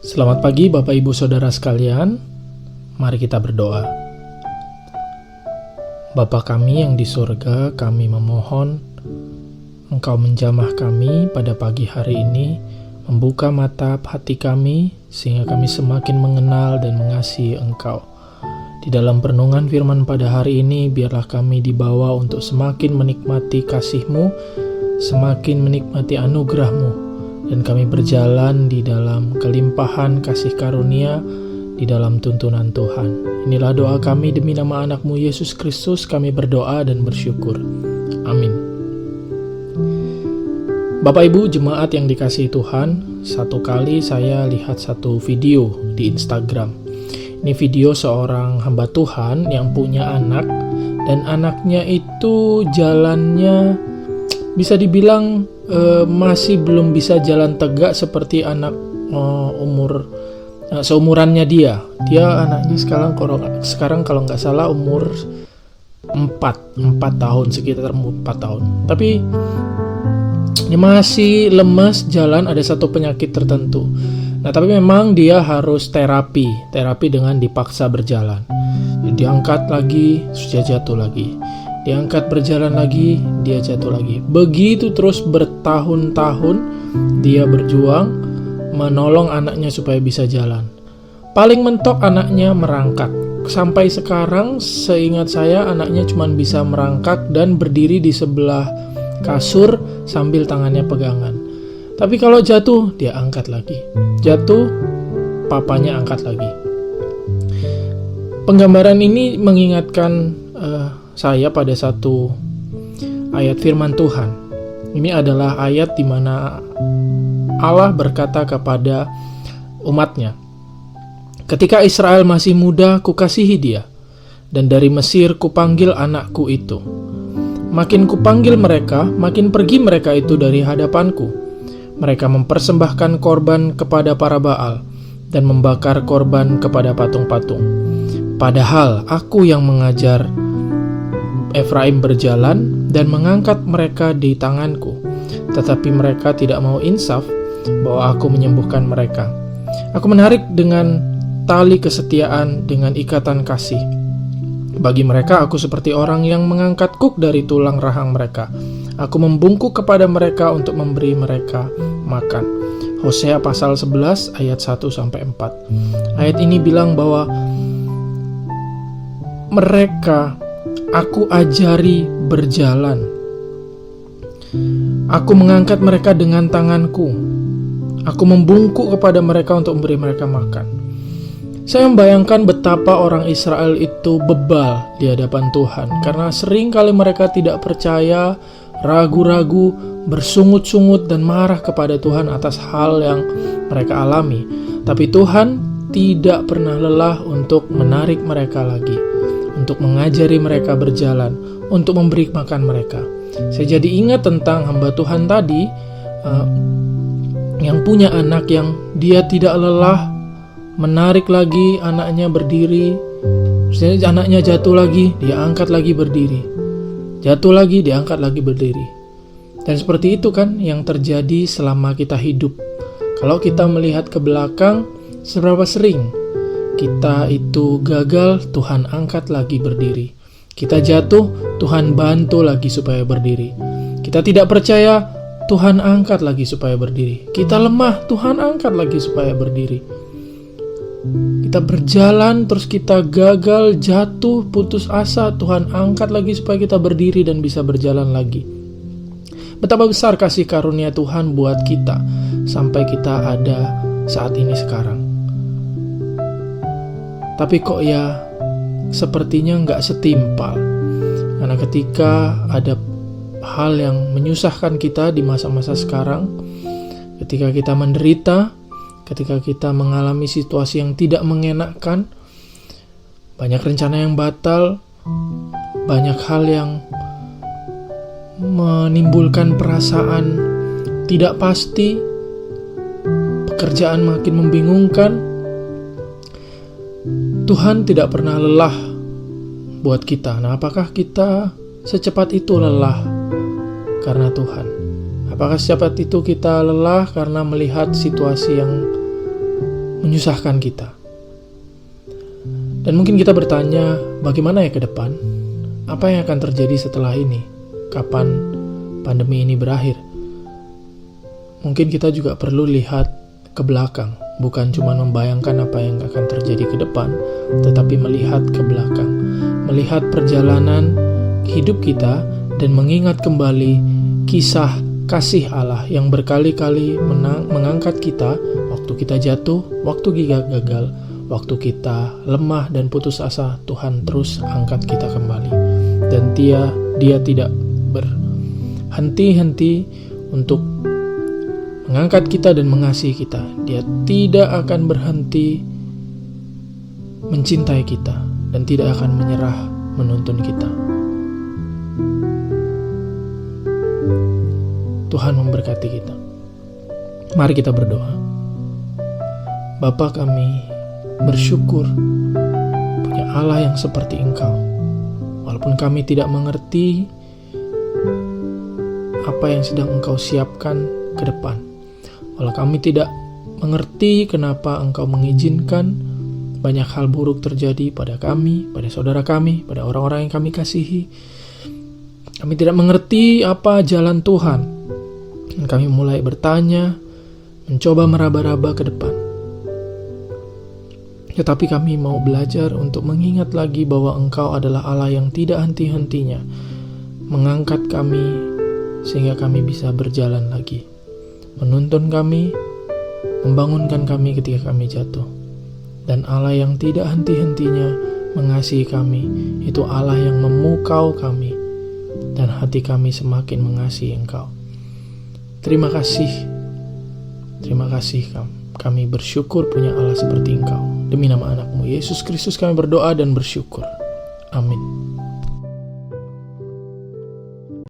Selamat pagi Bapak Ibu Saudara sekalian, mari kita berdoa. Bapa kami yang di surga, kami memohon Engkau menjamah kami pada pagi hari ini, membuka mata hati kami, sehingga kami semakin mengenal dan mengasihi Engkau. Di dalam perenungan firman pada hari ini, biarlah kami dibawa untuk semakin menikmati kasih-Mu, semakin menikmati anugerah-Mu, dan kami berjalan di dalam kelimpahan kasih karunia, di dalam tuntunan Tuhan. Inilah doa kami demi nama anak-Mu Yesus Kristus, kami berdoa dan bersyukur. Amin. Bapak Ibu jemaat yang dikasihi Tuhan, satu kali saya lihat satu video di Instagram. Ini video seorang hamba Tuhan yang punya anak, dan anaknya itu jalannya bisa dibilang masih belum bisa jalan tegak seperti anak seumurannya dia. Dia anaknya sekarang kalau nggak salah umur 4 tahun, sekitar 4 tahun. Tapi dia masih lemas jalan, ada satu penyakit tertentu. Nah, tapi memang dia harus terapi dengan dipaksa berjalan. Diangkat lagi, sudah jatuh lagi. Diangkat berjalan lagi, dia jatuh lagi. Begitu terus bertahun-tahun dia berjuang menolong anaknya supaya bisa jalan. Paling mentok anaknya merangkak. Sampai sekarang seingat saya anaknya cuma bisa merangkak dan berdiri di sebelah kasur sambil tangannya pegangan. Tapi kalau jatuh, dia angkat lagi. Jatuh, papanya angkat lagi. Penggambaran ini mengingatkan saya pada satu ayat firman Tuhan. Ini adalah ayat di mana Allah berkata kepada umatnya, "Ketika Israel masih muda, kukasihi dia, dan dari Mesir kupanggil anakku itu. Makin kupanggil mereka, makin pergi mereka itu dari hadapanku. Mereka mempersembahkan korban kepada para Baal, dan membakar korban kepada patung-patung. Padahal aku yang mengajar Efraim berjalan dan mengangkat mereka di tanganku, tetapi mereka tidak mau insaf bahwa aku menyembuhkan mereka. Aku menarik dengan tali kesetiaan, dengan ikatan kasih. Bagi mereka aku seperti orang yang mengangkat kuk dari tulang rahang mereka. Aku membungkuk kepada mereka untuk memberi mereka makan." Hosea pasal 11 ayat 1-4. Ayat ini bilang bahwa mereka aku ajari berjalan. Aku mengangkat mereka dengan tanganku. Aku membungkuk kepada mereka untuk memberi mereka makan. Saya membayangkan betapa orang Israel itu bebal di hadapan Tuhan, karena sering kali mereka tidak percaya, ragu-ragu, bersungut-sungut dan marah kepada Tuhan atas hal yang mereka alami. Tapi Tuhan tidak pernah lelah untuk menarik mereka lagi, untuk mengajari mereka berjalan, untuk memberi makan mereka. Saya jadi ingat tentang hamba Tuhan tadi yang punya anak yang dia tidak lelah menarik lagi anaknya berdiri. Misalnya anaknya jatuh lagi, dia angkat lagi berdiri. Jatuh lagi, dia angkat lagi berdiri. Dan seperti itu kan yang terjadi selama kita hidup. Kalau kita melihat ke belakang, seberapa sering kita itu gagal, Tuhan angkat lagi berdiri. Kita jatuh, Tuhan bantu lagi supaya berdiri. Kita tidak percaya, Tuhan angkat lagi supaya berdiri. Kita lemah, Tuhan angkat lagi supaya berdiri. Kita berjalan, terus kita gagal, jatuh, putus asa, Tuhan angkat lagi supaya kita berdiri dan bisa berjalan lagi. Betapa besar kasih karunia Tuhan buat kita, sampai kita ada saat ini sekarang. Tapi kok ya sepertinya nggak setimpal. Karena ketika ada hal yang menyusahkan kita di masa-masa sekarang, ketika kita menderita, ketika kita mengalami situasi yang tidak mengenakkan, banyak rencana yang batal, banyak hal yang menimbulkan perasaan tidak pasti, pekerjaan makin membingungkan, Tuhan tidak pernah lelah buat kita. Nah, apakah kita secepat itu lelah karena Tuhan? Apakah secepat itu kita lelah karena melihat situasi yang menyusahkan kita. Dan mungkin kita bertanya, bagaimana ya ke depan? Apa yang akan terjadi setelah ini? Kapan pandemi ini berakhir? Mungkin kita juga perlu lihat ke belakang, bukan cuma membayangkan apa yang akan terjadi ke depan, tetapi melihat ke belakang, melihat perjalanan hidup kita dan mengingat kembali kisah kasih Allah yang berkali-kali mengangkat kita waktu kita jatuh, waktu kita gagal, waktu kita lemah dan putus asa. Tuhan terus angkat kita kembali, dan Dia tidak berhenti-henti untuk mengangkat kita dan mengasihi kita. Dia tidak akan berhenti mencintai kita dan tidak akan menyerah menuntun kita. Tuhan memberkati kita. Mari kita berdoa. Bapa, kami bersyukur punya Allah yang seperti Engkau. Walaupun kami tidak mengerti apa yang sedang Engkau siapkan ke depan, walau kami tidak mengerti kenapa Engkau mengizinkan banyak hal buruk terjadi pada kami, pada saudara kami, pada orang-orang yang kami kasihi, kami tidak mengerti apa jalan Tuhan, dan kami mulai bertanya, mencoba meraba-raba ke depan. Tetapi kami mau belajar untuk mengingat lagi bahwa Engkau adalah Allah yang tidak henti-hentinya mengangkat kami sehingga kami bisa berjalan lagi, menuntun kami, membangunkan kami ketika kami jatuh. Dan Allah yang tidak henti-hentinya mengasihi kami, itu Allah yang memukau kami, dan hati kami semakin mengasihi Engkau. Terima kasih kami bersyukur punya Allah seperti Engkau. Demi nama anak-Mu Yesus Kristus kami berdoa dan bersyukur. Amin.